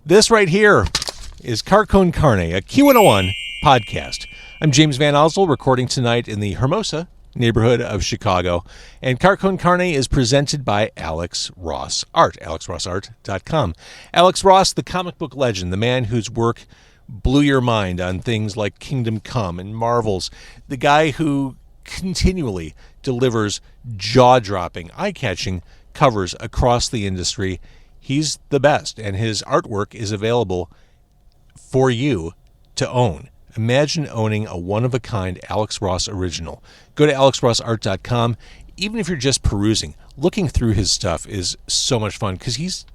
This right here is Car Con Carne, a Q101 podcast. I'm James Van Osel, recording tonight in the Hermosa neighborhood of Chicago. And Car Con Carne is presented by Alex Ross Art, alexrossart.com. Alex Ross, the comic book legend, the man whose work blew your mind on things like Kingdom Come and Marvels, the guy who continually delivers jaw-dropping, eye-catching covers across the industry. He's the best, and his artwork is available for you to own. Imagine owning a one-of-a-kind Alex Ross original. Go to alexrossart.com. Even if you're just perusing, looking through his stuff is so much fun because he's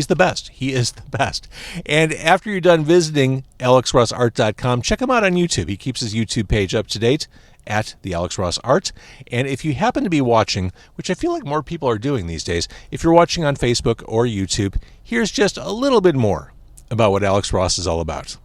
the best. He is the best. And after you're done visiting alexrossart.com, check him out on YouTube. He keeps his YouTube page up to date at the Alex Ross Art. And if you happen to be watching, which I feel like more people are doing these days, if you're watching on Facebook or YouTube, here's just a little bit more about what Alex Ross is all about.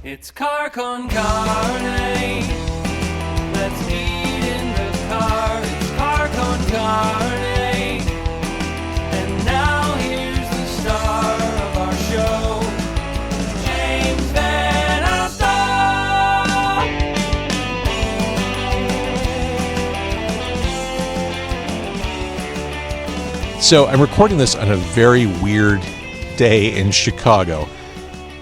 It's Car Con Carne. Let's meet in the car. It's Car Con Carne. And now here's the star of our show, James Van Osel. So I'm recording this on a very weird day in Chicago.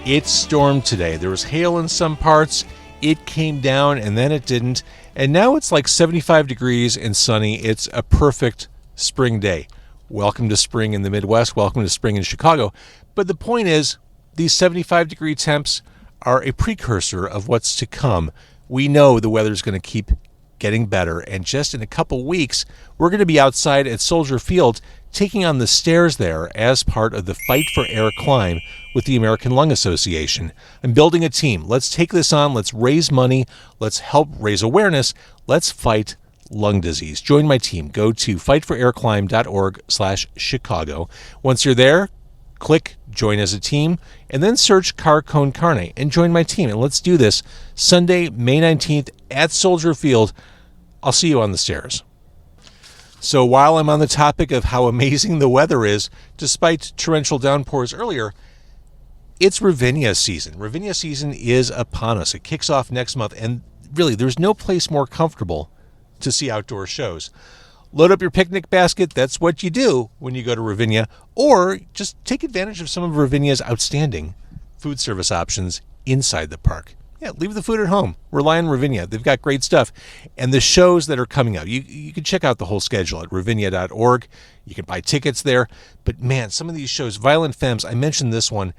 It stormed today. There was hail in some parts. It came down and then it didn't. And now it's like 75 degrees and sunny. It's a perfect spring day. Welcome to spring in the Midwest. Welcome to spring in Chicago. But the point is, these 75-degree temps are a precursor of what's to come. We know the weather's going to keep getting better. And just in a couple weeks, we're going to be outside at Soldier Field taking on the stairs there as part of the Fight for Air climb with the American Lung Association. I'm building a team. Let's take this on. Let's raise money. Let's help raise awareness. Let's fight lung disease. Join my team. Go to fightforairclimb.org/Chicago. Once you're there, click Join as a Team, and then search Car Con Carne and join my team. And let's do this Sunday, May 19th at Soldier Field. I'll see you on the stairs. So while I'm on the topic of how amazing the weather is, despite torrential downpours earlier, it's Ravinia season. Ravinia season is upon us. It kicks off next month, and really, there's no place more comfortable to see outdoor shows. Load up your picnic basket. That's what you do when you go to Ravinia, or just take advantage of some of Ravinia's outstanding food service options inside the park. Yeah, leave the food at home. Rely on Ravinia. They've got great stuff. And the shows that are coming out, you can check out the whole schedule at ravinia.org. You can buy tickets there. But man, some of these shows, Violent Femmes, I mentioned this one,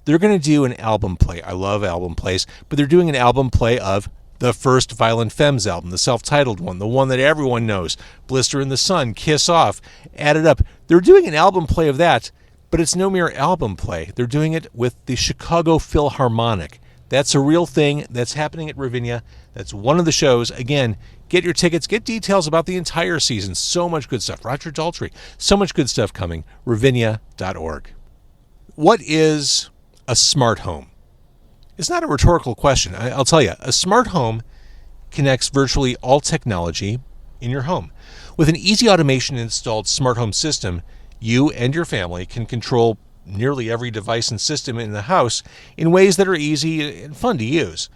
they're going to do an album play. I love album plays, but they're doing an album play of the first Violent Femmes album, the self-titled one, the one that everyone knows, Blister in the Sun, Kiss Off, Add It Up. They're doing an album play of that, but it's no mere album play. They're doing it with the Chicago Philharmonic. That's a real thing. That's happening at Ravinia. That's one of the shows. Again, get your tickets. Get details about the entire season. So much good stuff. Roger Daltrey. So much good stuff coming. Ravinia.org. What is a smart home? It's not a rhetorical question. I'll tell you. A smart home connects virtually all technology in your home. With an easy automation installed smart home system, you and your family can control nearly every device and system in the house in ways that are easy and fun to use.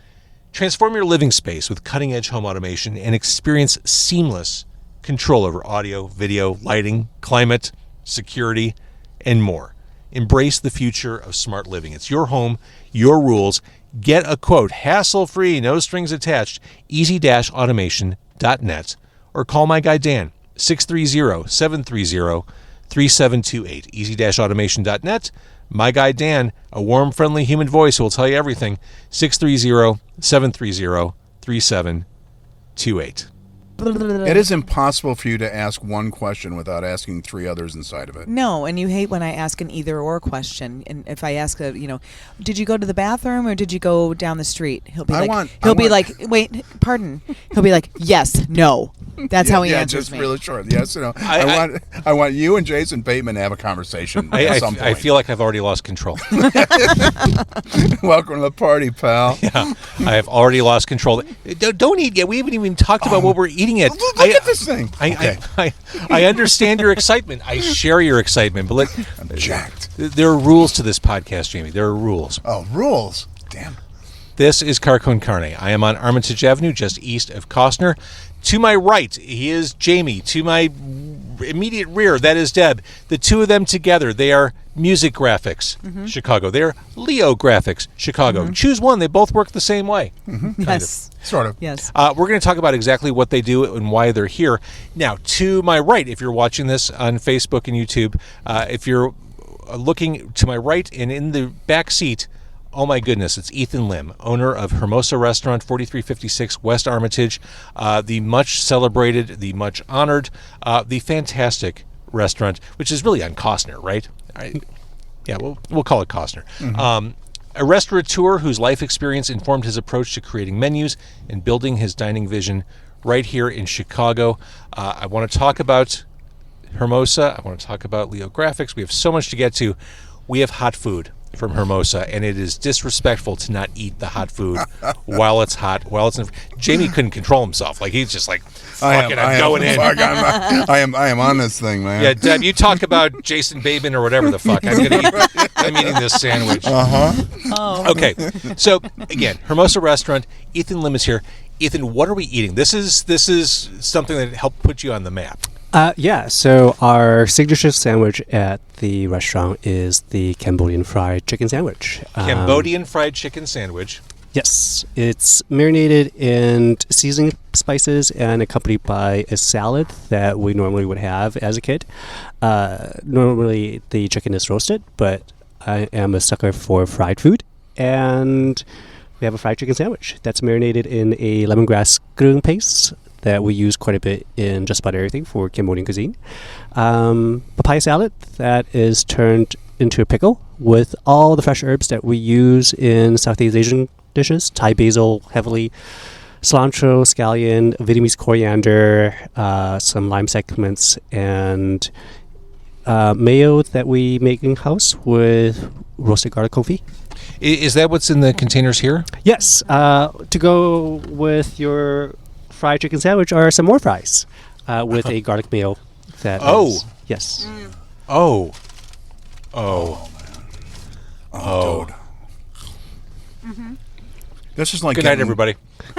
Transform your living space with cutting-edge home automation and experience seamless control over audio, video, lighting, climate, security, and more. Embrace the future of smart living. It's your home, your rules. Get a quote, hassle-free, no strings attached, easy-automation.net, or call my guy Dan, 630-730-3728, easy-automation.net. My guy Dan, a warm, friendly human voice who will tell you everything, 630-730-3728. It is impossible for you to ask one question without asking three others inside of it. No, and you hate when I ask an either-or question. And if I ask did you go to the bathroom or did you go down the street? He'll be like, wait, pardon. He'll be like, yes, no. That's how he answers just me. really short. Yes, I want you and Jason Bateman to have a conversation at some point. I feel like I've already lost control. Welcome to the party, pal. Yeah, I have already lost control. Don't eat yet. We haven't even talked about what we're eating yet. Look at this thing. I understand your excitement. I share your excitement, but I'm jacked. There are rules to this podcast, Jamie. There are rules. Oh, rules. Damn. This is Car Con Carne. I am on Armitage Avenue, just east of Costner. To my right, he is Jamie. To my immediate rear, that is Deb. The two of them together, they are Music Graphics, Chicago. They are Leo Graphics, Chicago. Choose one. They both work the same way. Yes. Sort of. Yes. We're going to talk about exactly what they do and why they're here. Now, to my right, if you're watching this on Facebook and YouTube, if you're looking to my right and in the back seat, oh my goodness, it's Ethan Lim, owner of Hermosa Restaurant, 4356 West Armitage, the much celebrated, the much honored, the fantastic restaurant, which is really on Costner, right? Yeah, we'll call it Costner. A restaurateur whose life experience informed his approach to creating menus and building his dining vision right here in Chicago. I want to talk about Hermosa. I want to talk about Leo Graphics. We have so much to get to. We have hot food from Hermosa, and it is disrespectful to not eat the hot food while it's hot. Jamie couldn't control himself. Like he's just like, fuck it, I'm going in. I am on this thing, man. Yeah, Deb, you talk about Jason Bateman or whatever the fuck. I'm eating this sandwich. Oh. Okay, so again, Hermosa Restaurant. Ethan Lim is here. Ethan, what are we eating? This is something that helped put you on the map. So our signature sandwich at the restaurant is the Cambodian fried chicken sandwich. Cambodian fried chicken sandwich. Yes. It's marinated in seasoning spices and accompanied by a salad that we normally would have as a kid. Normally the chicken is roasted, but I am a sucker for fried food. And we have a fried chicken sandwich that's marinated in a lemongrass grung paste that we use quite a bit in just about everything for Cambodian cuisine. Papaya salad that is turned into a pickle with all the fresh herbs that we use in Southeast Asian dishes. Thai basil heavily, cilantro, scallion, Vietnamese coriander, some lime segments, and mayo that we make in-house with roasted garlic confit. Is that what's in the containers here? Yes. To go with your fried chicken sandwich are some more fries with a garlic mayo. Yes. Oh. Dude. This is like Good night, everybody.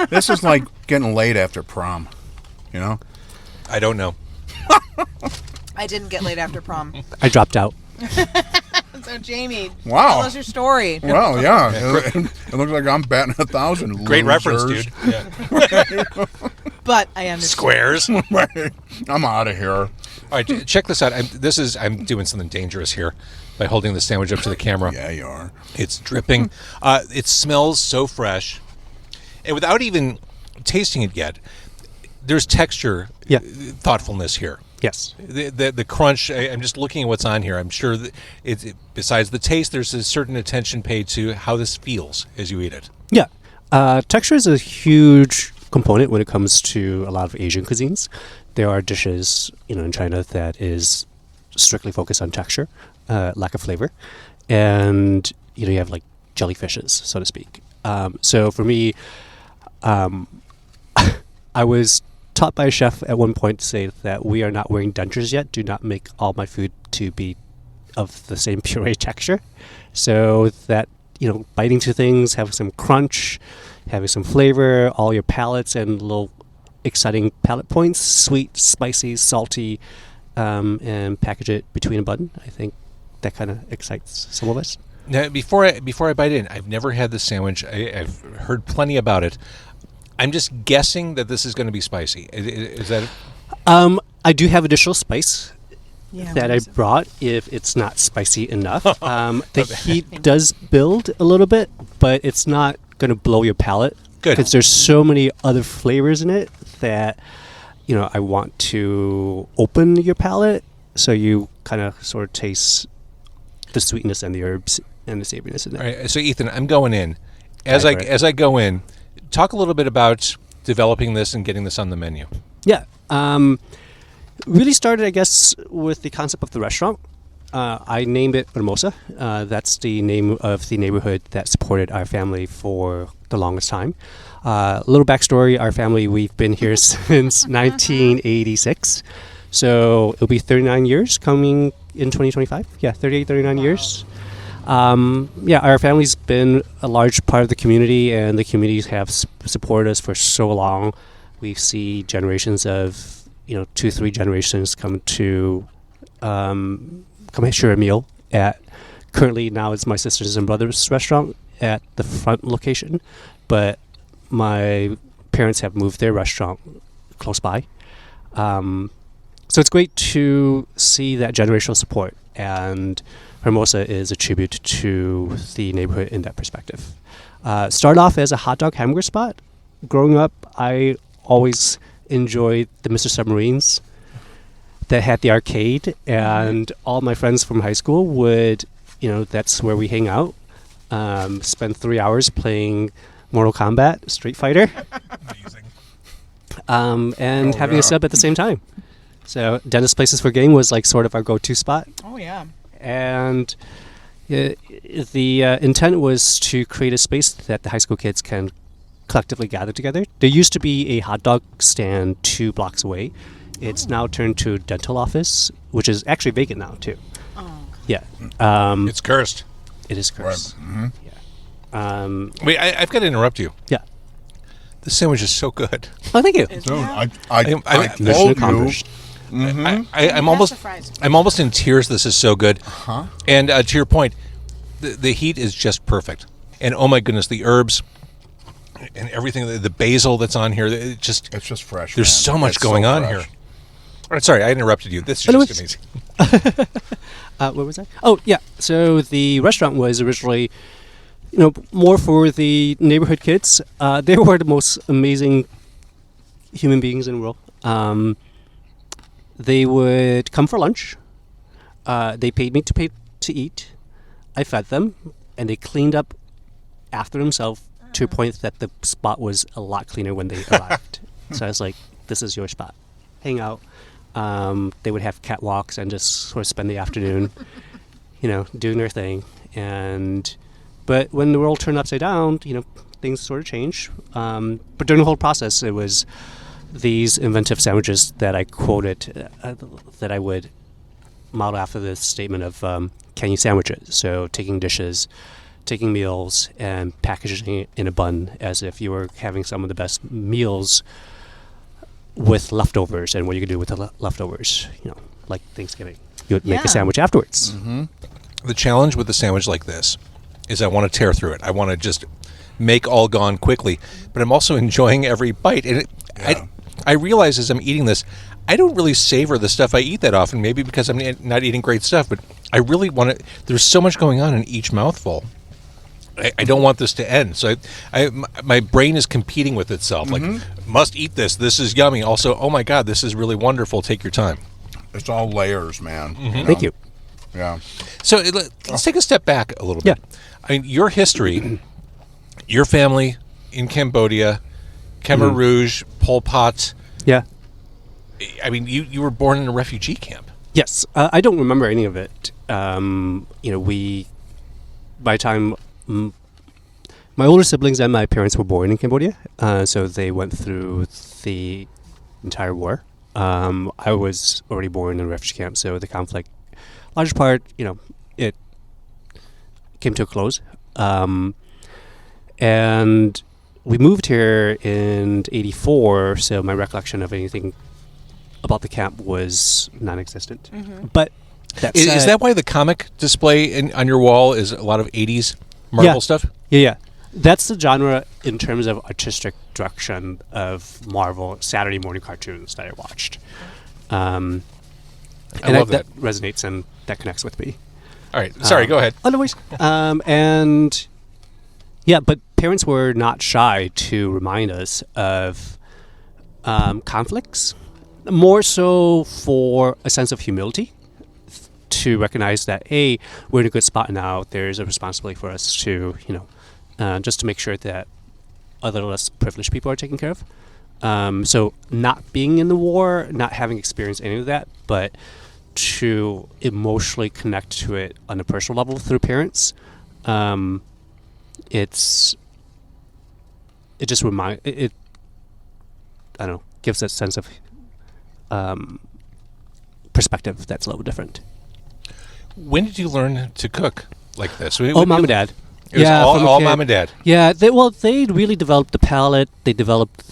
This is like getting laid after prom. You know? I don't know. I didn't get laid after prom. I dropped out. So, Jamie, Wow. tell us your story. Well, yeah. It looks like I'm batting 1,000. Great reference, losers. dude. Yeah. But I understand. Squares. Right. I'm out of here. All right, check this out. I'm doing something dangerous here by holding the sandwich up to the camera. Yeah, you are. It's dripping. It smells so fresh, and without even tasting it yet, there's texture, thoughtfulness here. Yes. The crunch. I'm just looking at what's on here. I'm sure that besides the taste, there's a certain attention paid to how this feels as you eat it. Yeah. Texture is a huge component when it comes to a lot of Asian cuisines. There are dishes, in China that is strictly focused on texture, lack of flavor, and you have like jellyfishes, so to speak. So for me, I was taught by a chef at one point to say that we are not wearing dentures yet. Do not make all my food to be of the same puree texture, so that biting into things, having some crunch, having some flavor, all your palates and little exciting palate points, sweet, spicy, salty, and package it between a bun. I think that kind of excites some of us. Now, before I bite in, I've never had this sandwich. I've heard plenty about it. I'm just guessing that this is going to be spicy. Is that? I do have additional spice Yeah, that what I is it? brought if it's not spicy enough. The heat does build a little bit, but it's not going to blow your palate. Good. Because there's so many other flavors in it that I want to open your palate so you kind of sort of taste the sweetness and the herbs and the savoriness in there. All right, so Ethan, I'm going in. As I go in, talk a little bit about developing this and getting this on the menu. Yeah. Really started, I guess, with the concept of the restaurant. I named it Hermosa. That's the name of the neighborhood that supported our family for the longest time. A little backstory, our family, we've been here since 1986. So it'll be 39 years coming in 2025. Yeah, 38, 39 years. Our family's been a large part of the community, and the communities have supported us for so long. We see generations of, 2-3 generations come share a meal at, currently now it's my sisters and brothers restaurant at the front location, but my parents have moved their restaurant close by. So it's great to see that generational support, and Hermosa is a tribute to the neighborhood in that perspective. Started off as a hot dog hamburger spot. Growing up, I always enjoyed the Mr. Submarines that had the arcade, and all my friends from high school would, that's where we hang out, spend 3 hours playing Mortal Kombat, Street Fighter. Amazing. And having a sub at the same time. So Dennis Places for Game was like sort of our go-to spot. Oh, yeah. And the intent was to create a space that the high school kids can collectively gather together. There used to be a hot dog stand 2 blocks away. It's now turned to a dental office, which is actually vacant now, too. Oh. Yeah. It's cursed. It is cursed. Right. Yeah. Wait, I've got to interrupt you. Yeah. The sandwich is so good. Oh, thank you. So I I told you. I'm almost in tears. This is so good. And to your point, the heat is just perfect. And oh my goodness, the herbs and everything, the basil that's on here, it's just fresh. There's man. so much It's going so on fresh. here. All right, sorry, I interrupted you. This is just amazing. What was that? Oh, yeah. So the restaurant was originally, more for the neighborhood kids. They were the most amazing human beings in the world. They would come for lunch. They paid me to eat. I fed them, and they cleaned up after themselves to a point that the spot was a lot cleaner when they arrived. So I was like, "This is your spot. Hang out." They would have catwalks and just sort of spend the afternoon, doing their thing. But when the world turned upside down, things sort of changed. But during the whole process, it was these inventive sandwiches that I quoted that I would model after the statement of can you sandwich it? So taking dishes, taking meals, and packaging it in a bun as if you were having some of the best meals with leftovers. And what you could do with the leftovers, like Thanksgiving. You would make a sandwich afterwards. Mm-hmm. The challenge with a sandwich like this is I want to tear through it. I want to just make all gone quickly, but I'm also enjoying every bite. And I realize as I'm eating this, I don't really savor the stuff I eat that often, maybe because I'm not eating great stuff, but I really want to, there's so much going on in each mouthful. I don't want this to end. So my brain is competing with itself. Like, must eat this. This is yummy. Also, oh my God, this is really wonderful. Take your time. It's all layers, man. Thank you. Yeah. So let's take a step back a little bit. I mean, your history, your family in Cambodia, Khmer Rouge, Pol Pot. Yeah. I mean, you were born in a refugee camp. Yes. I don't remember any of it. By the time my older siblings and my parents were born in Cambodia, so they went through the entire war. I was already born in a refugee camp, so the conflict, large part, it came to a close. And we moved here in '84, so my recollection of anything about the camp was non-existent. But that said, Is that why the comic display on your wall is a lot of 80s Marvel stuff? Yeah. That's the genre in terms of artistic direction of Marvel Saturday morning cartoons that I watched. I love that. That resonates and that connects with me. All right. Sorry, go ahead. Otherwise, and yeah, but parents were not shy to remind us of conflicts more so for a sense of humility, to recognize that, hey, we're in a good spot now. There's a responsibility for us to, just to make sure that other less privileged people are taken care of. So not being in the war, not having experienced any of that, but to emotionally connect to it on a personal level through parents, it just gives that sense of perspective that's a little different. When did you learn to cook like this? Mom and dad. It was all mom and dad. Yeah, they really developed the palate. They developed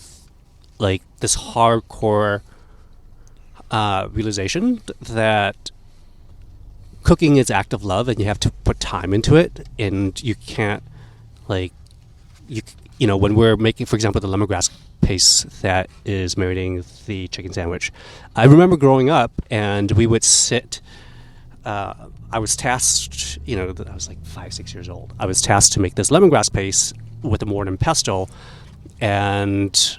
like this hardcore realization that cooking is act of love, and you have to put time into it, and you can't when we're making, for example, the lemongrass paste that is marinating the chicken sandwich. I remember growing up, and we would sit. I was tasked, I was like 5-6 years old. I was tasked to make this lemongrass paste with a mortar and pestle, and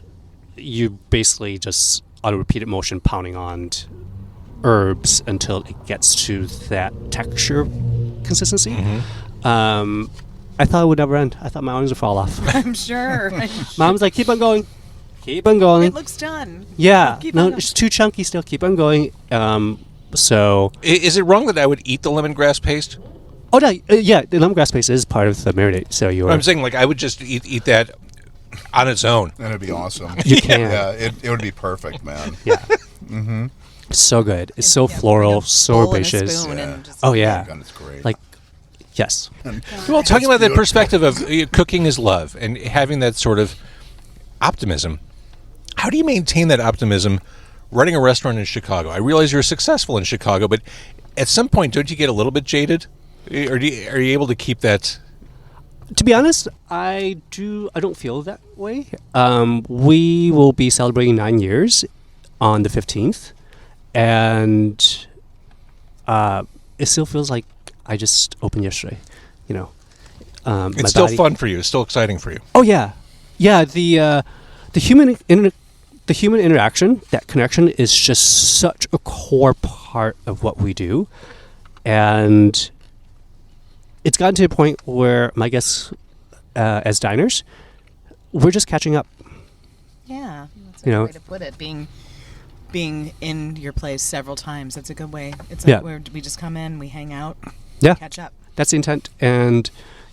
you basically just on a repeated motion pounding on herbs until it gets to that texture consistency. Mm-hmm. I thought it would never end. I thought my arms would fall off. I'm sure. Mom's like, keep on going. Keep on going. It looks done. Yeah. It's too chunky still. Keep on going. So, is it wrong that I would eat the lemongrass paste? Oh no, yeah, the lemongrass paste is part of the marinade. So I'm saying, like, I would just eat that on its own. And it'd be awesome. You can. Yeah, it would be perfect, man. Yeah. Mm-hmm. So good. It's so floral, so herbaceous. Oh yeah. God, it's great. Like, yes. Well, talking about that perspective of cooking is love and having that sort of optimism, how do you maintain that optimism running a restaurant in Chicago? I realize you're successful in Chicago, but at some point, don't you get a little bit jaded? Or are you able to keep that? To be honest, I don't feel that way. We will be celebrating 9 years on the 15th, and it still feels like I just opened yesterday. It's still fun for you. It's still exciting for you. Oh yeah, yeah. The human interaction, that connection, is just such a core part of what we do, and it's gotten to a point where my guests, as diners, we're just catching up. Yeah, that's a good way to put it. Being in your place several times, that's a good way. It's like where we just come in, we hang out, catch up. That's the intent, and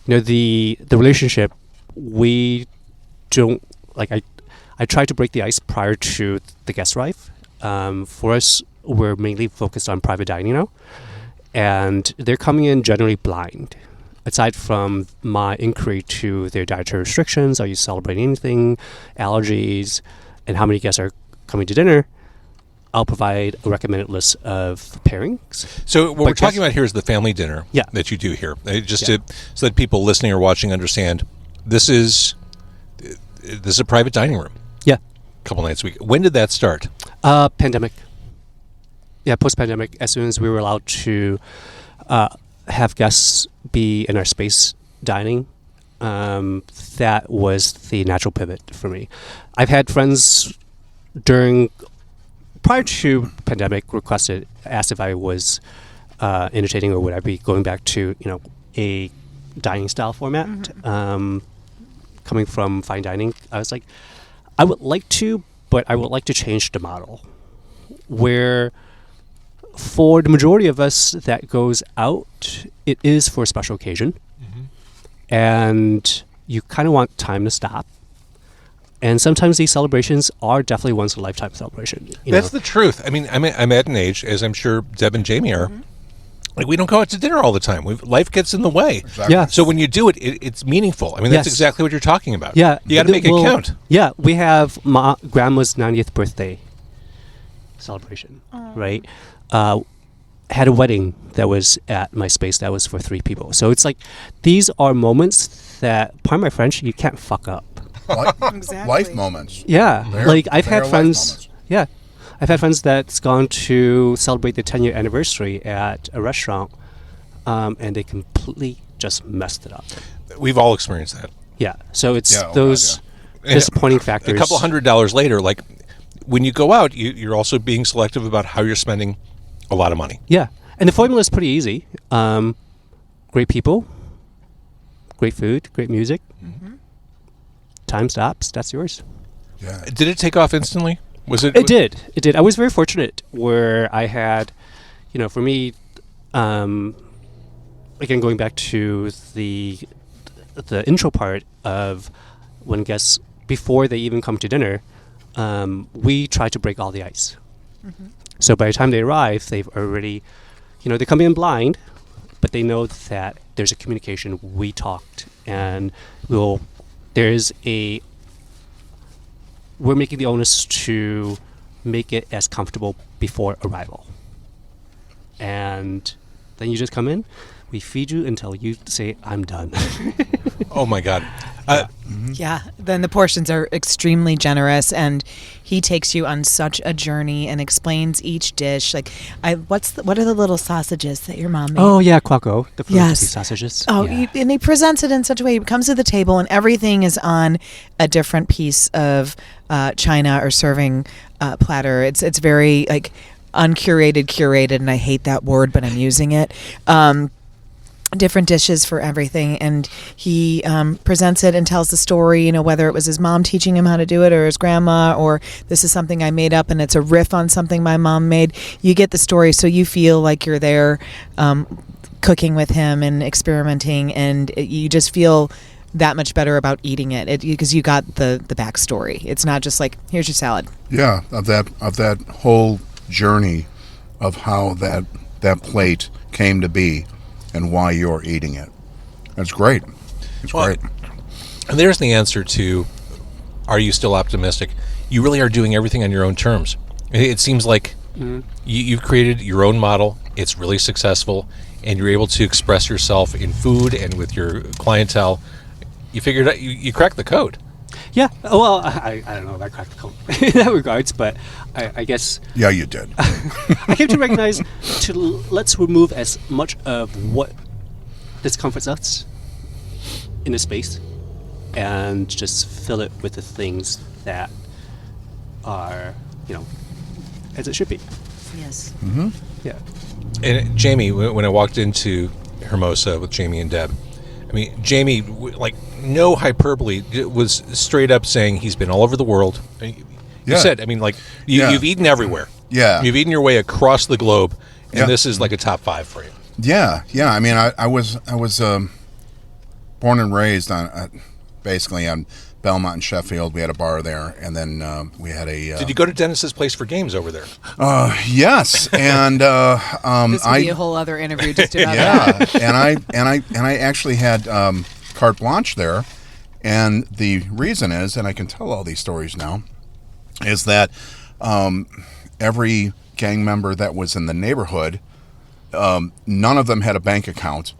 the relationship. We don't like. I try to break the ice prior to the guest arrive. For us, we're mainly focused on private dining now, and they're coming in generally blind. Aside from my inquiry to their dietary restrictions, are you celebrating anything, allergies, and how many guests are coming to dinner, I'll provide a recommended list of pairings. So what we're talking about here is the family dinner that you do here. So that people listening or watching understand, this is a private dining room. Yeah. A couple nights a week. When did that start? Pandemic. Yeah, post-pandemic, as soon as we were allowed to have guests be in our space dining, that was the natural pivot for me. I've had friends prior to pandemic asked if I was entertaining or would I be going back to a dining style format. Mm-hmm. Coming from fine dining, I was like, I would like to, but I would like to change the model where for the majority of us that goes out, it is for a special occasion. Mm-hmm. And you kind of want time to stop. And sometimes these celebrations are definitely once in a lifetime celebration. That's the truth. I mean, I'm at an age, as I'm sure Deb and Jamie are, like, we don't go out to dinner all the time. Life gets in the way. Exactly. Yeah. So when you do it, it's meaningful. I mean, that's exactly what you're talking about. Yeah. You got to make it count. Yeah. We have my grandma's 90th birthday celebration, right? Had a wedding that was at my space that was for 3 people. So it's like, these are moments that, pardon my French, you can't fuck up. Exactly. Life moments. Yeah. I've had friends. Yeah. I've had friends that's gone to celebrate the 10-year anniversary at a restaurant, and they completely just messed it up. We've all experienced that. Yeah. So it's those disappointing factors. A couple $100 later, like, when you go out, you're also being selective about how you're spending a lot of money. Yeah, and the formula is pretty easy. Great people, great food, great music. Mm-hmm. Time stops. That's yours. Yeah. Did it take off instantly? Was it? It did. It did. I was very fortunate where I had, for me, again, going back to the intro part of when guests, before they even come to dinner, we try to break all the ice. Mm-hmm. So by the time they arrive, they've already, they come in blind, but they know that there's a communication. We talked, and we're making the onus to make it as comfortable before arrival. And then you just come in, we feed you until you say, I'm done. Oh my God. Yeah, then the portions are extremely generous, and he takes you on such a journey and explains each dish. Like, what are the little sausages that your mom made? Oh yeah, quaco, the Yes. sausages. Oh, yeah. and he presents it in such a way. He comes to the table, and everything is on a different piece of china or serving platter. It's very like curated, and I hate that word, but I'm using it. Different dishes for everything, and he presents it and tells the story, whether it was his mom teaching him how to do it or his grandma, or this is something I made up and it's a riff on something my mom made. You get the story, so you feel like you're there cooking with him and experimenting, and you just feel that much better about eating it because you got the backstory. It's not just like, here's your salad. Yeah, of that whole journey of how that plate came to be and why you're eating it. That's great. It's great. And there's the answer to, are you still optimistic? You really are doing everything on your own terms. It seems like you've created your own model. It's really successful, and you're able to express yourself in food and with your clientele. You figured out, you cracked the code. Yeah. Well, I don't know if I cracked the code in that regards, but I guess... Yeah, you did. I came to recognize let's remove as much of what discomforts us in a space and just fill it with the things that are, as it should be. Yes. Mm-hmm. Yeah. And Jamie, when I walked into Hermosa with Jamie and Deb, I mean, Jamie, like, no hyperbole, was straight up saying he's been all over the world. You said, I mean, like, you've eaten everywhere. Yeah. You've eaten your way across the globe, and this is like a top 5 for you. Yeah. I mean, I was born and raised basically on Belmont and Sheffield. We had a bar there, and then we had a. Did you go to Dennis's place for games over there? Yes, and this would be a whole other interview just about that. Yeah, and I actually had carte blanche there, and the reason is, and I can tell all these stories now, is that every gang member that was in the neighborhood, none of them had a bank account.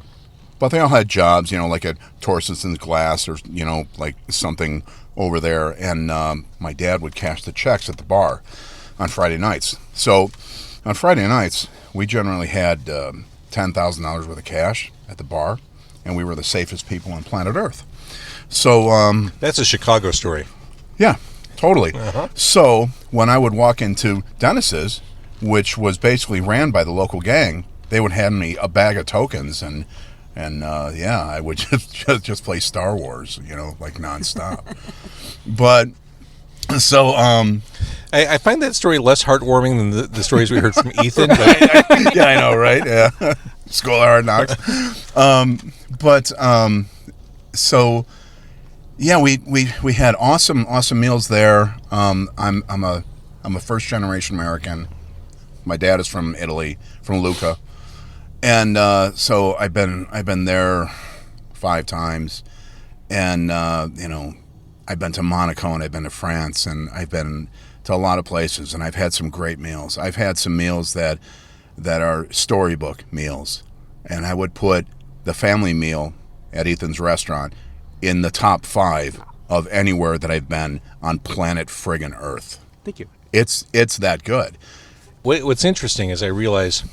But they all had jobs, like at Torstenson's Glass or, like something over there. And my dad would cash the checks at the bar on Friday nights. So on Friday nights, we generally had $10,000 worth of cash at the bar, and we were the safest people on planet Earth. So that's a Chicago story. Yeah, totally. Uh-huh. So when I would walk into Dennis's, which was basically ran by the local gang, they would hand me a bag of tokens, and I would just play Star Wars, like nonstop. But so I find that story less heartwarming than the stories we heard from Ethan. But yeah, I know, right? Yeah, School of Hard Knocks. So yeah, we had awesome meals there. I'm a first generation American. My dad is from Italy, from Lucca. And so I've been there 5 times, and I've been to Monaco, and I've been to France, and I've been to a lot of places, and I've had some great meals. I've had some meals that are storybook meals, and I would put the family meal at Ethan's restaurant in the top 5 of anywhere that I've been on planet friggin' Earth. Thank you. It's that good. What's interesting is I realize,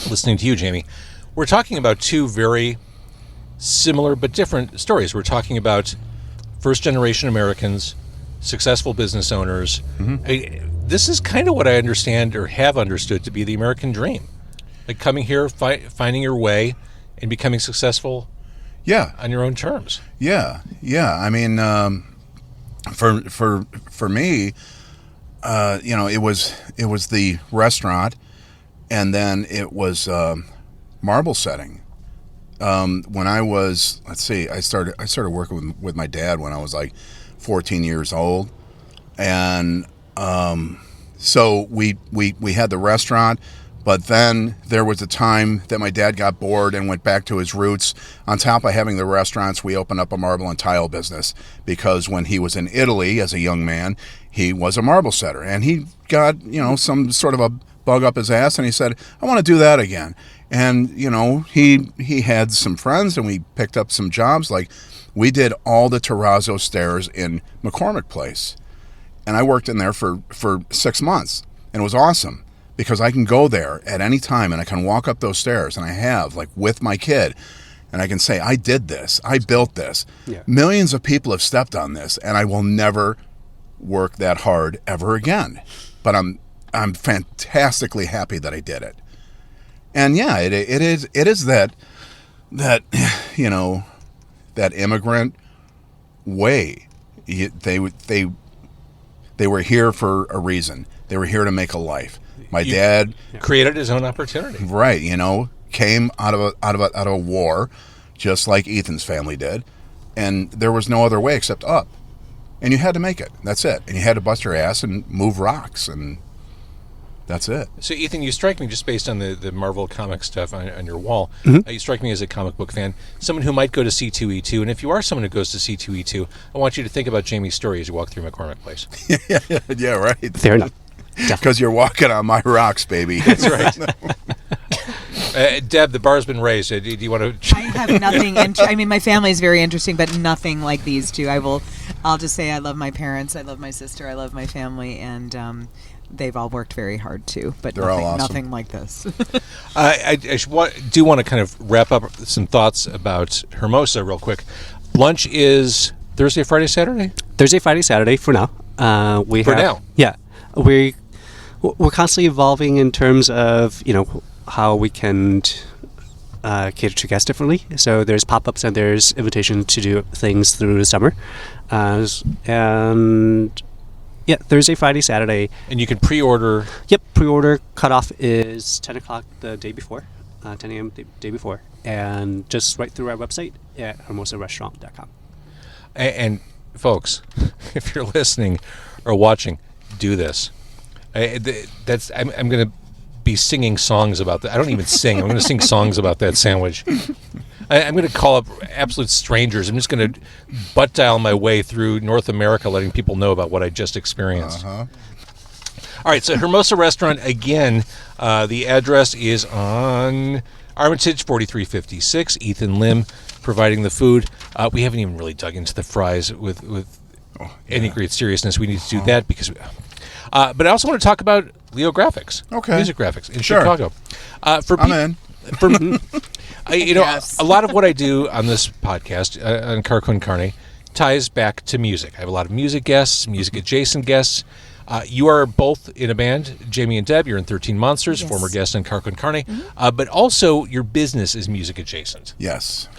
listening to you, Jamie, we're talking about 2 very similar but different stories. We're talking about first-generation Americans successful business owners. This is kind of what I understand or have understood to be the American dream. Like coming here, finding your way, and becoming successful on your own terms. Yeah. I mean, for me, it was the restaurant, and then it was marble setting. When I was, I started working with my dad when I was like 14 years old, and so we had the restaurant. But then there was a time that my dad got bored and went back to his roots. On top of having the restaurants, we opened up a marble and tile business, because when he was in Italy as a young man, he was a marble setter. And he got, some sort of a bug up his ass, and he said, I want to do that again. And, he had some friends, and we picked up some jobs. Like, we did all the terrazzo stairs in McCormick Place. And I worked in there for 6 months, and it was awesome. Because I can go there at any time and I can walk up those stairs, and I have, like, with my kid, and I can say, I did this, I built this. Yeah. Millions of people have stepped on this, and I will never work that hard ever again. But I'm fantastically happy that I did it. And yeah, it is that that immigrant way. They were here for a reason. They were here to make a life. My dad created his own opportunity. Right, came out of a war, just like Ethan's family did, and there was no other way except up. And you had to make it. That's it. And you had to bust your ass and move rocks, and that's it. So, Ethan, you strike me, just based on the Marvel comic stuff on your wall, you strike me as a comic book fan, someone who might go to C2E2. And if you are someone who goes to C2E2, I want you to think about Jamie's story as you walk through McCormick Place. Yeah, right. Fair enough. Because you're walking on my rocks, baby. That's right. Deb, the bar's been raised. Do you want to? I have nothing. My family is very interesting, but nothing like these two. I'll just say I love my parents. I love my sister. I love my family, and they've all worked very hard too. But they're all awesome. Nothing like this. I do want to kind of wrap up some thoughts about Hermosa real quick. Lunch is Thursday, Friday, Saturday. Thursday, Friday, Saturday for now. Now. Yeah, we're constantly evolving in terms of how we can cater to guests differently. So there's pop-ups and there's invitation to do things through the summer, and yeah, Thursday, Friday, Saturday. And you can pre-order. Yep, pre-order cutoff is 10 o'clock the day before, 10 a.m. the day before, and just right through our website at hermosarestaurant.com. And folks, if you're listening or watching, do this. I'm going to be singing songs about that. I don't even sing. I'm going to sing songs about that sandwich. I'm going to call up absolute strangers. I'm just going to butt dial my way through North America, letting people know about what I just experienced. All right, so Hermosa Restaurant, again, the address is on Armitage, 4356. Ethan Lim providing the food. We haven't even really dug into the fries with any great seriousness. We need to do that because... but I also want to talk about Leo Graphics, music graphics in Chicago. I'm in. A lot of what I do on this podcast on Car Con Carne ties back to music. I have a lot of music guests, music adjacent guests. You are both in a band, Jamie and Deb. You're in 13 Monsters, former guest on Car Con Carne. But also your business is music adjacent. Yes.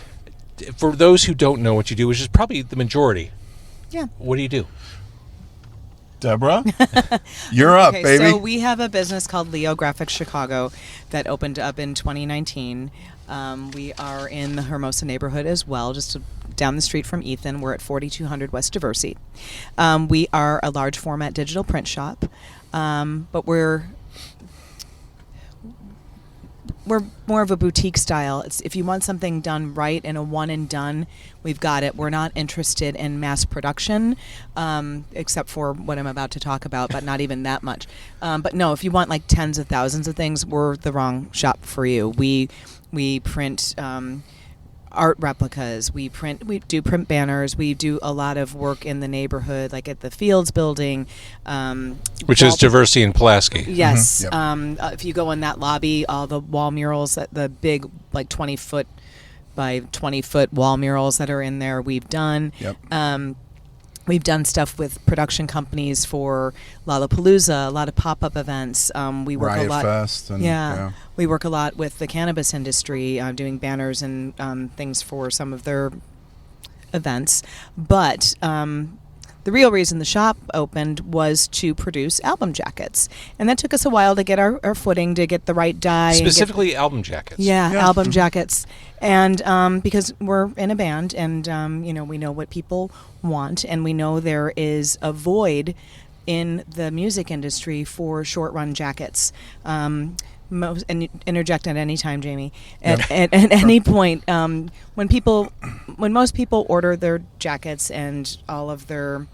For those who don't know what you do, which is probably the majority, what do you do? Deborah, you're up, baby. So we have a business called Leo Graphics Chicago that opened up in 2019. We are in the Hermosa neighborhood as well, just down the street from Ethan. We're at 4200 West Diversey. We are a large format digital print shop, but we're more of a boutique style. If you want something done right and a one and done, we've got it. We're not interested in mass production, except for what I'm about to talk about, but not even that much. But no, if you want like tens of thousands of things, we're the wrong shop for you. We print art replicas. We do print banners. We do a lot of work in the neighborhood, like at the Fields building, which is Diversey and Pulaski. Yes. If you go in that lobby, all the wall murals, the big like 20-foot by 20-foot wall murals that are in there, we've done. We've done stuff with production companies for Lollapalooza, a lot of pop-up events. We work Riot a lot. Fest and, We work a lot with the cannabis industry, doing banners and things for some of their events. But the real reason the shop opened was to produce album jackets, and that took us a while to get our footing, to get the right dye. Specifically, album jackets. Yeah, album jackets, and because we're in a band, and we know what people want, and we know there is a void in the music industry for short-run jackets. And interject at any time, Jamie. At any point, when most people order their jackets and all of their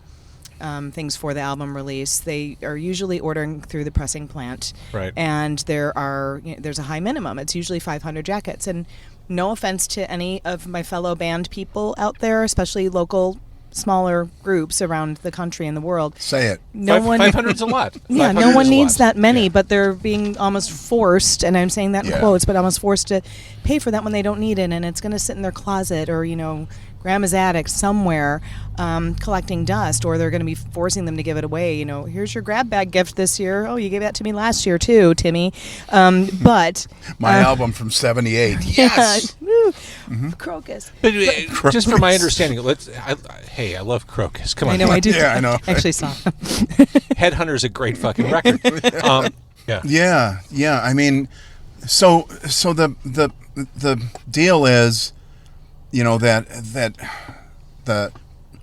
things for the album release, they are usually ordering through the pressing plant. Right. And there's a high minimum. It's usually 500 jackets. And no offense to any of my fellow band people out there, especially local smaller groups around the country and the world. Say it. 500's a lot. Yeah, no one needs that many, but they're being almost forced, and I'm saying that in quotes, but almost forced to pay for that when they don't need it, and it's going to sit in their closet or, grandma's attic somewhere collecting dust, or they're going to be forcing them to give it away. Here's your grab bag gift this year. Oh, you gave that to me last year too, Timmy. But my album from '78. Yes. Crocus. But just for my understanding, I love Crocus. Come on. I know I do. Yeah, I know. Actually saw. Headhunter's a great fucking record. Yeah. I mean, so the deal is, that the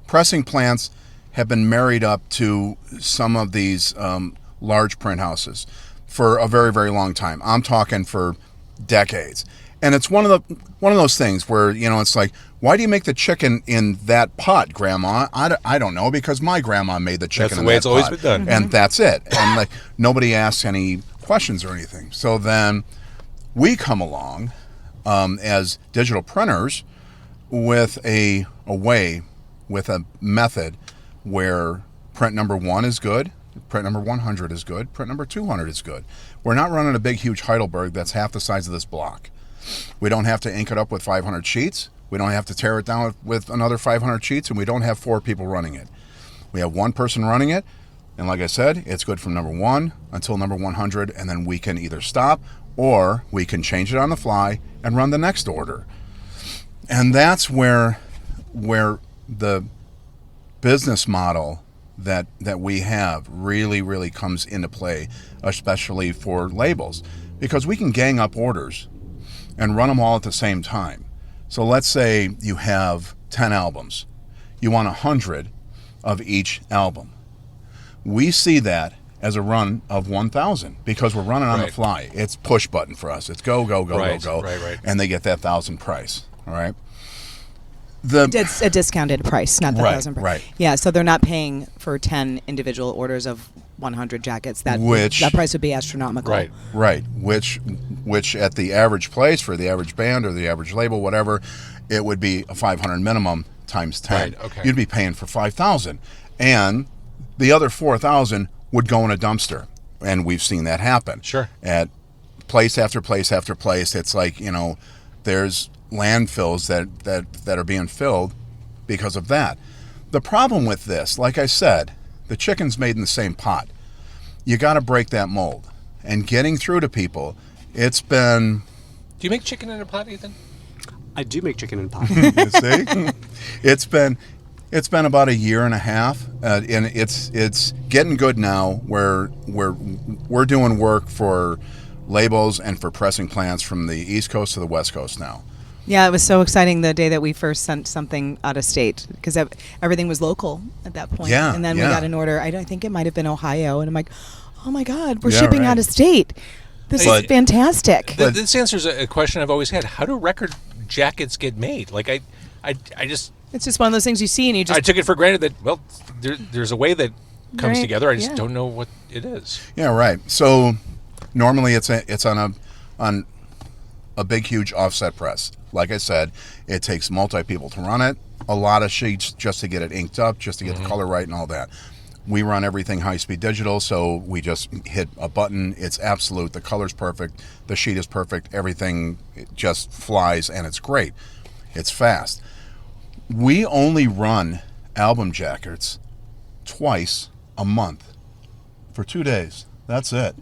pressing plants have been married up to some of these large print houses for a very, very long time. I'm talking for decades. And it's one of those things where, it's like, why do you make the chicken in that pot, Grandma? I don't know, because my grandma made the chicken in that pot. That's the way it's always been done. And that's it. And nobody asks any questions or anything. So then we come along as digital printers with a method where print number 1 is good, print number 100 is good, print number 200 is good. We're not running a big, huge Heidelberg that's half the size of this block. We don't have to ink it up with 500 sheets. We don't have to tear it down with another 500 sheets, and we don't have 4 people running it. We have 1 person running it, and like I said, it's good from number 1 until number 100, and then we can either stop or we can change it on the fly and run the next order. And that's where the business model that we have really, really comes into play, especially for labels, because we can gang up orders and run them all at the same time. So let's say you have 10 albums. You want 100 of each album. We see that as a run of 1,000 because we're running on the fly. It's push button for us. It's go. Right. And they get that 1,000 price. All right. It's a discounted price, not the 1,000 price. Right. Yeah, so they're not paying for 10 individual orders of 100 jackets. That price would be astronomical. Right. Which at the average place for the average band or the average label, whatever, it would be a 500 minimum times 10. Right, okay. You'd be paying for 5,000, and the other 4,000 would go in a dumpster, and we've seen that happen. Sure. At place after place after place, it's like there's landfills that are being filled because of that. The problem with this, like I said, the chicken's made in the same pot. You got to break that mold. And getting through to people, it's been... Do you make chicken in a pot, Ethan? I do make chicken in a pot. You see? It's been about a year and a half, and it's getting good now where we're doing work for labels and for pressing plants from the East Coast to the West Coast now. Yeah, it was so exciting the day that we first sent something out of state because everything was local at that point. Yeah, and then we got an order. I think it might have been Ohio, and I'm like, oh my God, we're shipping out of state. This is fantastic. This answers a question I've always had. How do record jackets get made? Like I just... It's just one of those things you see and you just... I took it for granted that, there's a way that comes together. I just don't know what it is. Yeah, right. So normally it's on a big, huge offset press. Like I said, it takes multi-people to run it, a lot of sheets just to get it inked up, just to get the color right and all that. We run everything high-speed digital, so we just hit a button. It's absolute. The color's perfect. The sheet is perfect. Everything just flies, and it's great. It's fast. We only run album jackets twice a month for 2 days. That's it.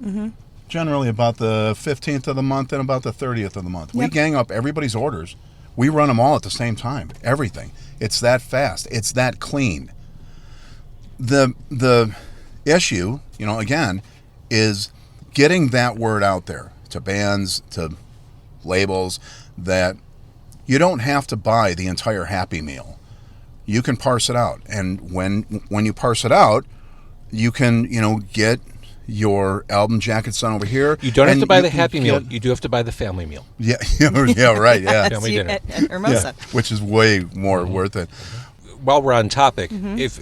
Generally about the 15th of the month and about the 30th of the month. We gang up everybody's orders. We run them all at the same time. Everything. It's that fast. It's that clean. The issue, again, is getting that word out there to bands, to labels, that you don't have to buy the entire Happy Meal. You can parse it out. And when you parse it out, you can, get your album jackets done over here. You don't have to buy the Happy Meal. You do have to buy the family meal. Yeah, yeah, right, yeah. Family dinner. At Hermosa. Yeah, which is way more worth it. While we're on topic, if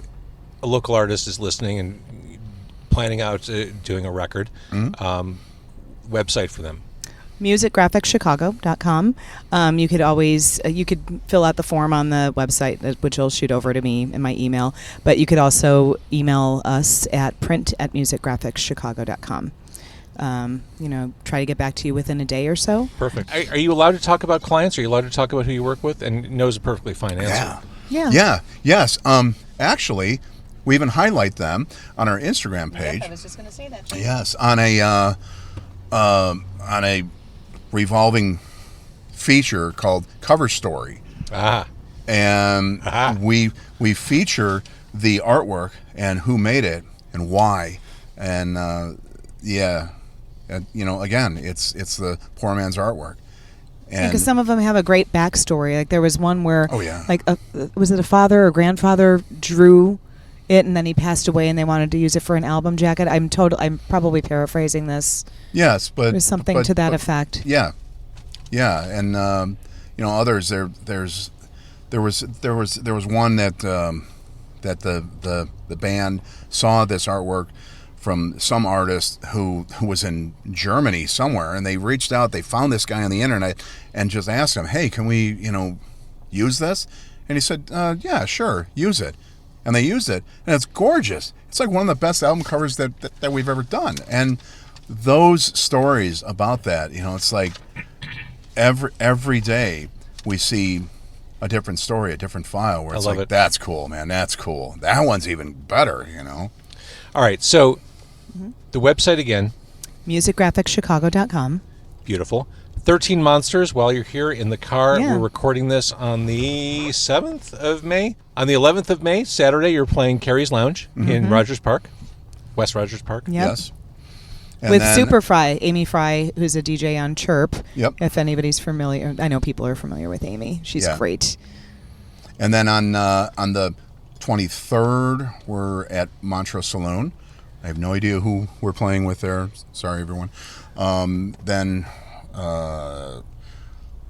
a local artist is listening and planning out doing a record, website for them. musicgraphicchicago.com. You could always you could fill out the form on the website, which will shoot over to me in my email. But you could also email us at print@musicgraphicchicago.com. Try to get back to you within a day or so. Perfect. Are you allowed to talk about clients? Are you allowed to talk about who you work with? And no is a perfectly fine answer. Yeah. Yes. Actually, we even highlight them on our Instagram page. Yep, I was just going to say that. Yes, on a revolving feature called Cover Story. And we feature the artwork and who made it and why. And again, it's the poor man's artwork. Because some of them have a great backstory. Like there was one where, yeah. Was it a father or grandfather drew it and then he passed away and they wanted to use it for an album jacket? I'm probably paraphrasing this. Yes, but there's something to that effect. Yeah, and others. There was one that the band saw this artwork from some artist who was in Germany somewhere, and they reached out. They found this guy on the internet and just asked him, "Hey, can we use this?" And he said, "Yeah, sure, use it." And they used it, and it's gorgeous. It's like one of the best album covers that we've ever done. And those stories about that, it's like every day we see a different story, a different file where it's like, that's cool, man, that's cool. That one's even better, All right, so the website again. musicgraphicchicago.com. Beautiful. 13 Monsters, while you're here in the car, we're recording this on the 7th of May. On the 11th of May, Saturday, you're playing Carrie's Lounge in Rogers Park, West Rogers Park. Yep. Yes. And with then, Super Fry, Amy Fry, who's a DJ on Chirp. Yep. If anybody's familiar, I know people are familiar with Amy. She's great. And then on the 23rd, we're at Montrose Saloon. I have no idea who we're playing with there. Sorry, everyone.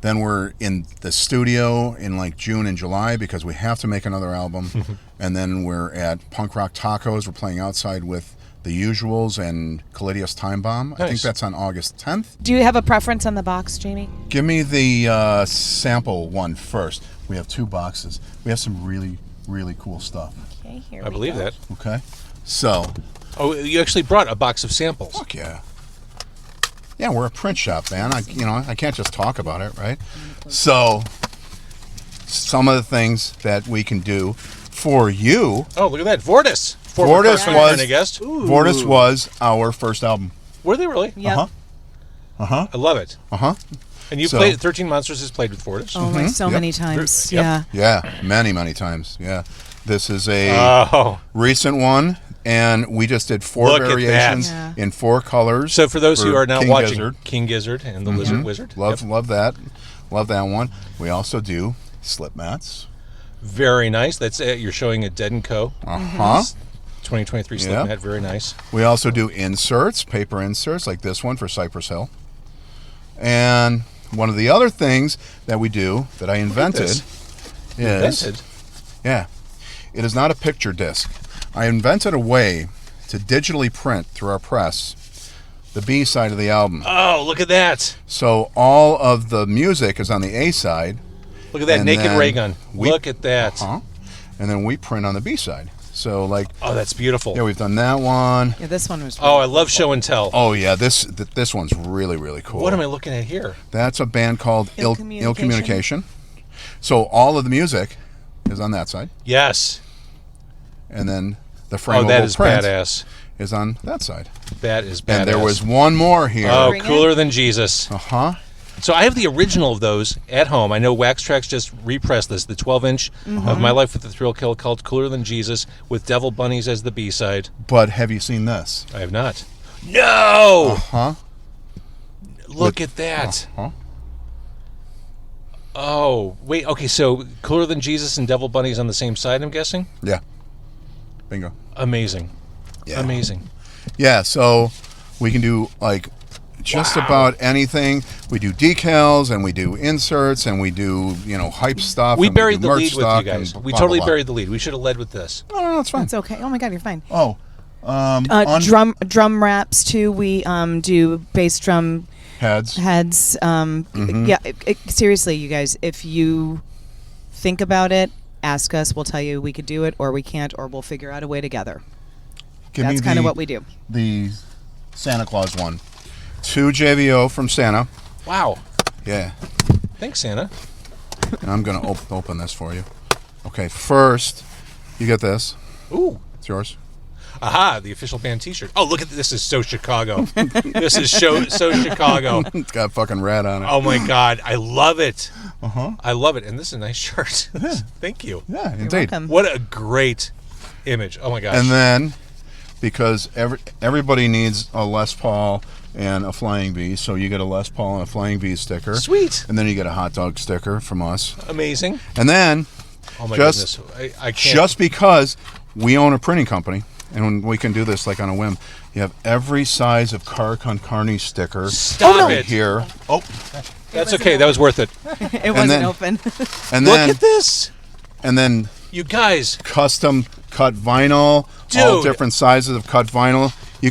Then we're in the studio in like June and July because we have to make another album. And then we're at Punk Rock Tacos. We're playing outside with The Usuals and Callidius Time Bomb. Nice. I think that's on August 10th. Do you have a preference on the box, Jamie? Give me the sample one first. We have 2 boxes. We have some really, really cool stuff. Okay, here I believe that. Okay. So. Oh, you actually brought a box of samples. Fuck yeah. Yeah, we're a print shop, man. I can't just talk about it, right? So, some of the things that we can do for you. Oh, look at that, Vortis. Vortis was our first album. Were they really? Yeah. I love it. And you played 13 Monsters has played with Vortis. Oh, like so many times. Yep. Yeah, many times. Yeah. This is a recent one. And we just did 4 variations in 4 colors. So for those who are now watching, Gizzard. King Gizzard and the Lizard Wizard. Love that. Love that one. We also do slip mats. Very nice. That's you're showing a Dead & Co. 2023 slip mat. Very nice. We also do inserts, paper inserts, like this one for Cypress Hill. And one of the other things that we do that I invented is... Yeah. It is not a picture disc. I invented a way to digitally print through our press the B side of the album. Oh, look at that. So all of the music is on the A side. Look at that naked ray gun. Look at that. And then we print on the B side. So like... Oh, that's beautiful. Yeah, we've done that one. Yeah, this one was really I love show and tell. Oh, yeah, this one's really, really cool. What am I looking at here? That's a band called Ill Communication. So all of the music is on that side. Yes. And then the frameable that is print badass. is on that side. That is badass. And there was one more here. Oh, Bring cooler than Jesus. Uh-huh. So I have the original of those at home. I know Wax Trax just repressed this, the 12-inch of My Life with the Thrill Kill called Cooler Than Jesus with Devil Bunnies as the B-side. But have you seen this? I have not. No! Uh-huh. Look at that. Uh-huh. Oh, wait. Okay, so Cooler Than Jesus and Devil Bunnies on the same side, I'm guessing? Yeah. Bingo. Amazing. Yeah. Amazing. Yeah, so we can do like just about anything. We do decals and we do inserts and we do, hype stuff. We and buried do the merch lead with you stock guys. and We blah, totally blah, blah. buried the lead. We should have led with this. No, it's fine. It's okay. Oh my God, you're fine. Oh, Drum wraps too. We do bass drum heads. Yeah, seriously, you guys, if you think about it, ask us. We'll tell you we could do it or we can't, or we'll figure out a way together. That's kind of what we do. The Santa Claus one. 2 JVO from Santa. Wow. Yeah. Thanks, Santa. And I'm going to open this for you. Okay, first, you get this. Ooh. It's yours. Aha, the official band T-shirt. Oh, look at this. This is so Chicago. This is so Chicago. It's got fucking rat on it. Oh, my God. I love it. Uh-huh. I love it. And this is a nice shirt. Thank you. Yeah, You're indeed. welcome. What a great image. Oh, my gosh. And then, because everybody needs a Les Paul and a Flying V, so you get a Les Paul and a Flying V sticker. Sweet. And then you get a hot dog sticker from us. Amazing. And then, Oh, my just, goodness. I can't. just because we own a printing company, and we can do this like on a whim, you have every size of Car Con Carney sticker Stop it. here. Oh, That's okay. That was worth it. It wasn't then- open. and Look then at this. and then You guys. custom cut vinyl, all Dude. different sizes of cut vinyl. You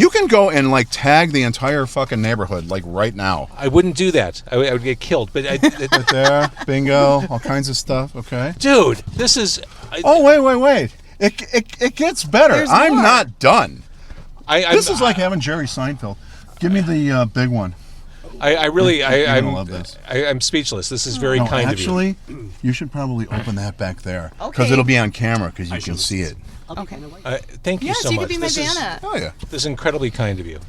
can go and tag the entire fucking neighborhood right now. I wouldn't do that. I would get killed. But, Right there, bingo, all kinds of stuff. Okay. dude, this is... Oh wait! It gets better. There's I'm more. not done. This is like I, having Jerry Seinfeld. Give me the big one. I really... You're gonna love this. I'm speechless. This is very No, kind of you. actually, you should probably open that back there because Okay. it'll be on camera because you can see it. Okay. Thank you Yes, so you much. could be my This is- Vanna. Oh yeah. This is incredibly kind of you.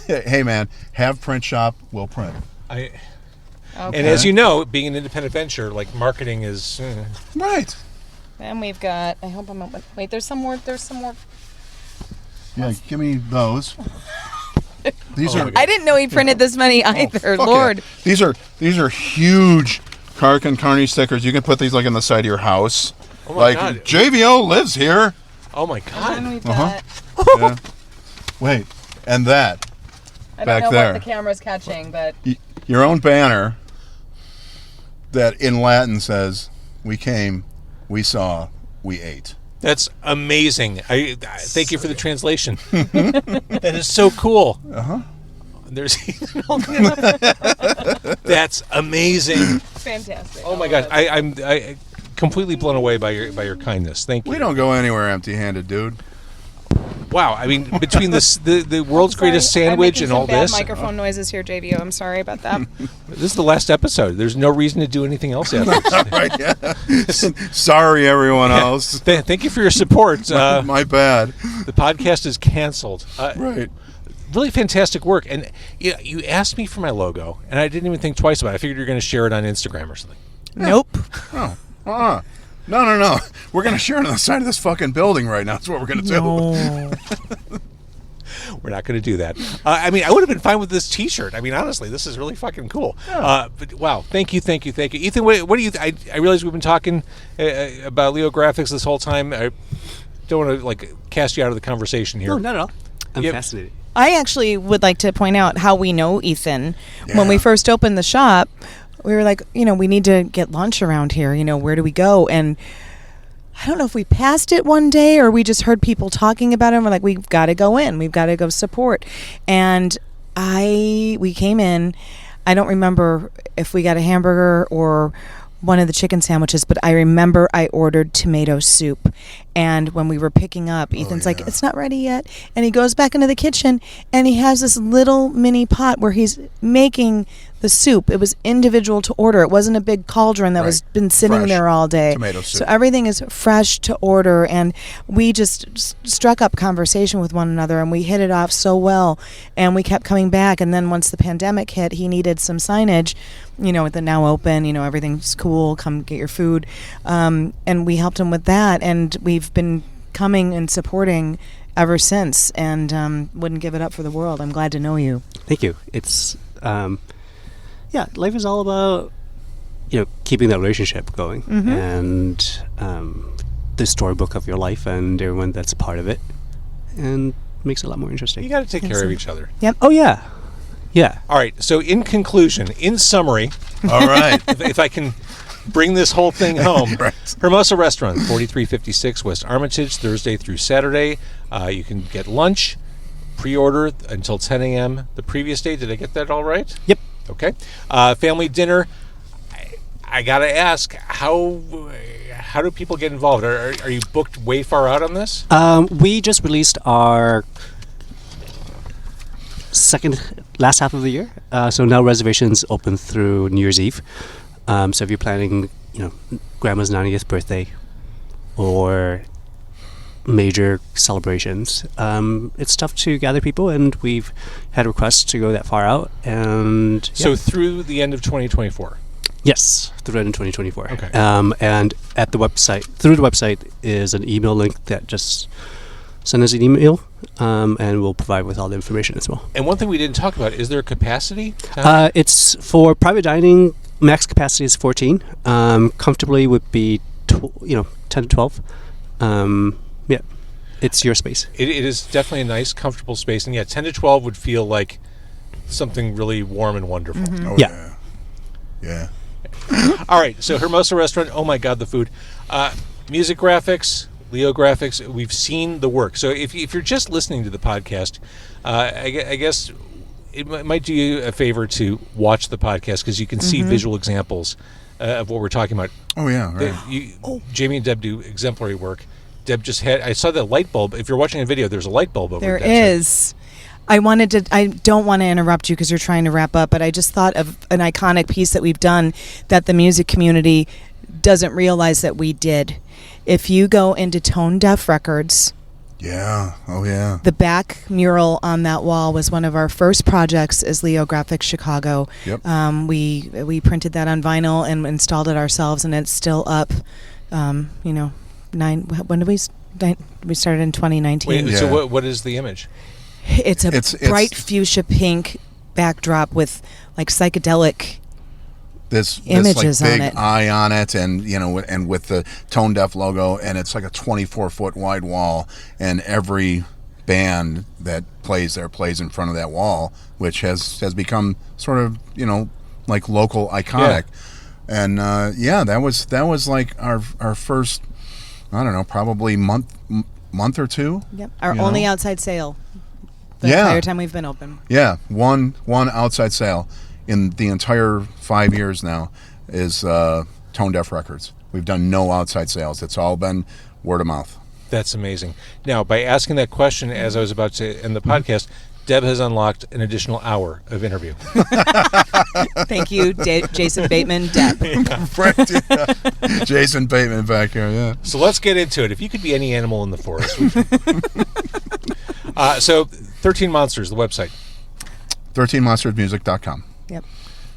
Hey man, have print shop, we'll print. And Okay. as you know, being an independent venture, marketing is... Right. And we've got, I hope I'm open. Wait, there's some more. Yeah, give me those. These Oh are my God. I didn't know he printed this many either. fuck Lord. yeah. These are huge Car Con Carney stickers. You can put these in the side of your house. Oh my God. JVO lives here. Oh, my And God. we've Uh-huh. got, Yeah. Wait, and that I don't back know there. what the camera's catching, but your own banner that in Latin says, "We came, we saw, we ate." That's amazing. I thank you for the translation. That is so cool. Uh-huh. There's That's amazing. fantastic. Oh my gosh, I'm completely blown away by your kindness. Thank you. We don't go anywhere empty-handed, dude. Wow, I mean, between the world's greatest Sorry, I'm sandwich making and some all bad this, microphone noises here, JVO. I'm sorry about that. this is the last episode. There's no reason to do anything else after. Right? Yeah. Sorry, everyone else. Thank you for your support. My bad. The podcast is canceled. Right. Really fantastic work. And you asked me for my logo, and I didn't even think twice about it. I figured you were going to share it on Instagram or something. Nope. Oh. No. We're going to share it on the side of this fucking building right now. That's what we're going to do. No. We're not going to do that. I mean, I would have been fine with this T-shirt. I mean, honestly, this is really fucking cool. But wow, thank you. Ethan, what do you? I realize we've been talking about Leo Graphics this whole time. I don't want to cast you out of the conversation here. No, not at all. I'm Yep. fascinated. I actually would like to point out how we know Ethan. When we Yeah. first opened the shop, we were like, we need to get lunch around here. Where do we go? And I don't know if we passed it one day or we just heard people talking about it. And we're like, we've got to go in. We've got to go support. And we came in. I don't remember if we got a hamburger or one of the chicken sandwiches, but I remember I ordered tomato soup. And when we were picking up, Ethan's like, it's not ready yet. And he goes back into the kitchen and he has this little mini pot where he's making The soup, it was individual to order. It wasn't a big cauldron that was been sitting Fresh there all day. tomato soup. So everything is fresh to order, and we just struck up conversation with one another, and we hit it off so well, and we kept coming back. And then once the pandemic hit, he needed some signage, with the now open, everything's cool, come get your food, and we helped him with that, and we've been coming and supporting ever since, and wouldn't give it up for the world. I'm glad to know you. Thank you. It's life is all about keeping that relationship going, and the storybook of your life and everyone that's a part of it, and makes it a lot more interesting. You got to take care of each other. Yep. Oh yeah. All right. So in conclusion, in summary, All right. if I can bring this whole thing home, Right. Hermosa Restaurant, 4356 West Armitage, Thursday through Saturday. You can get lunch, pre-order until 10 a.m. the previous day. Did I get that all right? Yep. Okay. Family dinner. I gotta ask, how do people get involved? Are you booked way far out on this? We just released our last half of the year, so now reservations open through New Year's Eve. So if you're planning, grandma's 90th birthday or major celebrations, it's tough to gather people, and we've had requests to go that far out. And So through the end of 2024. yes, through the end of 2024. Okay. And at the website is an email link that just send us an email, and we'll provide with all the information as well. And one thing we didn't talk about, is there a capacity? It's for private dining. Max capacity is 14. Comfortably would be 10 to 12. It's your space. It is definitely a nice, comfortable space. And 10 to 12 would feel like something really warm and wonderful. Oh, Yeah. Yeah. All right, so Hermosa Restaurant, oh my God, the food. Music graphics, Leo graphics, we've seen the work. So if you're just listening to the podcast, I guess it might do you a favor to watch the podcast, because you can see visual examples of what we're talking about. Oh, yeah. Right. Jamie and Deb do exemplary work. Deb just I saw the light bulb. If you're watching a video, there's a light bulb over There there. is. I don't want to interrupt you because you're trying to wrap up, but I just thought of an iconic piece that we've done that the music community doesn't realize that we did. If you go into Tone Deaf Records, Yeah. Oh, yeah. the back mural on that wall was one of our first projects as Leo Graphics Chicago. Yep. We printed that on vinyl and installed it ourselves, and it's still up. When did we started in 2019? Wait, Yeah. so what is the image? It's a It's- bright fuchsia pink backdrop with like psychedelic This images like on big it. eye on it, and and with the Tone Deaf logo, and it's like a 24-foot wide wall, and every band that plays there plays in front of that wall, which has become sort of like local iconic. And that was like our first, I don't know, probably month or two. Yep. Our You only know? outside sale the Yeah. entire time we've been open. Yeah, one outside sale in the entire 5 years now is Tone Deaf Records. We've done no outside sales. It's all been word of mouth. That's amazing. Now, by asking that question as I was about to end the podcast, Deb has unlocked an additional hour of interview. Thank you, Jason Bateman, Deb. Right, yeah. Jason Bateman back here, yeah. So let's get into it. If you could be any animal in the forest. So 13 Monsters, the website. 13monstersmusic.com. Yep.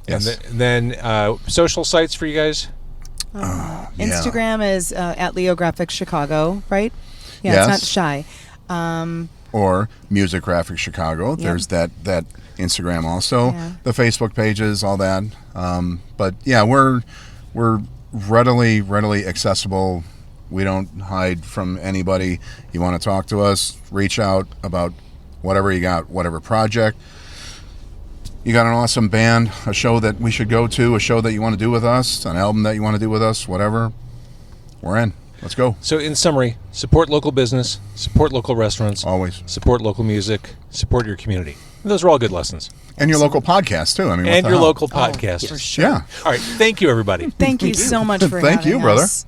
Yes. And then social sites for you guys? Yeah. Instagram is at Leo Graphics Chicago, right? Yeah, Yes. it's not shy. Or Music Graphics Chicago. Yep. There's that Instagram also. Yeah. The Facebook pages, all that. But yeah, we're readily accessible. We don't hide from anybody. You want to talk to us, reach out about whatever you got, whatever project. You got an awesome band, a show that we should go to, a show that you want to do with us, an album that you want to do with us, whatever. We're in. Let's go. So in summary, support local business, support local restaurants, Always. support local music, support your community. Those are all good lessons. And your local podcast, too. I mean, what And the your hell? local podcast. For sure. Yeah. All right. Thank you, everybody. Thank you so much for Thank having you, brother. us.